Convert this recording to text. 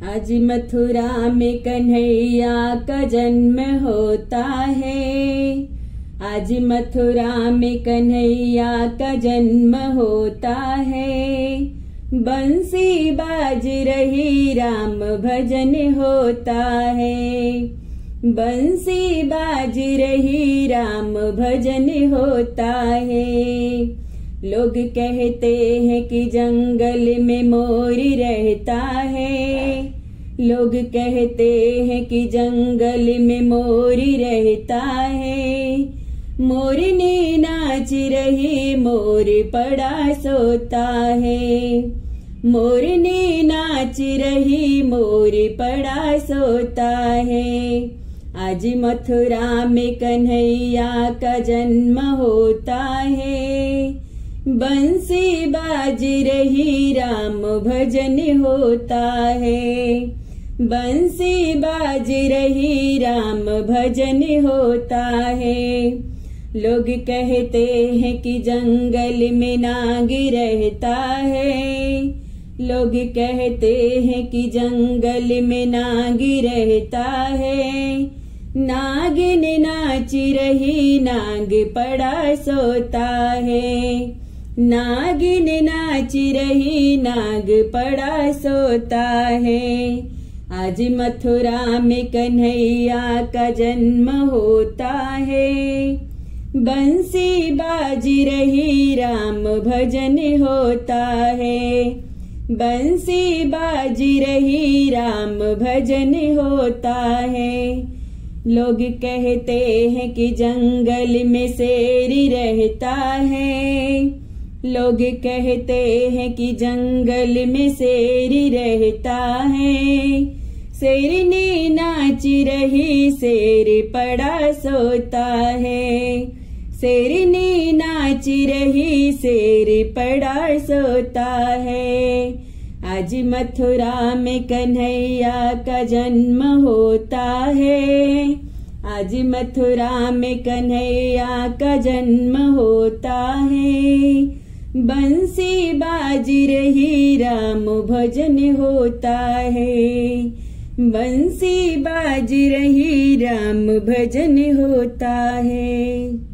आज मथुरा में कन्हैया का जन्म होता है। आज मथुरा में कन्हैया का जन्म होता है। बंसी बाज रही राम भजन होता है। बंसी बाज रही राम भजन होता है। लोग कहते हैं कि जंगल में मोर रहता है। लोग कहते हैं कि जंगल में मोर रहता है। मोरनी नाच रही मोर पड़ा सोता है। मोरनी नाच रही मोर पड़ा सोता है। आज मथुरा में कन्हैया का जन्म होता है। बंसी बाज रही राम भजन होता है। बंसी बाज रही राम भजन होता है। लोग कहते हैं कि जंगल में नाग रहता है। लोग कहते हैं कि जंगल में नाग रहता है। नागिन नाच रही नाग पड़ा सोता है। नागिन नाच रही नाग पड़ा सोता है। आज मथुरा में कन्हैया का जन्म होता है। बंसी बाज रही राम भजन होता है। बंसी बाज रही राम भजन होता है। लोग कहते हैं कि जंगल में शेर रहता है। लोग कहते हैं कि जंगल में शेर रहता है। शेरनी नाच रही शेर पड़ा सोता है। शेरनी नाच रही शेर पड़ा सोता है। आज मथुरा में कन्हैया का जन्म होता है। आज मथुरा में कन्हैया का जन्म होता है। बंसी बाज रही राम भजन होता है। बंसी बाज रही राम भजन होता है।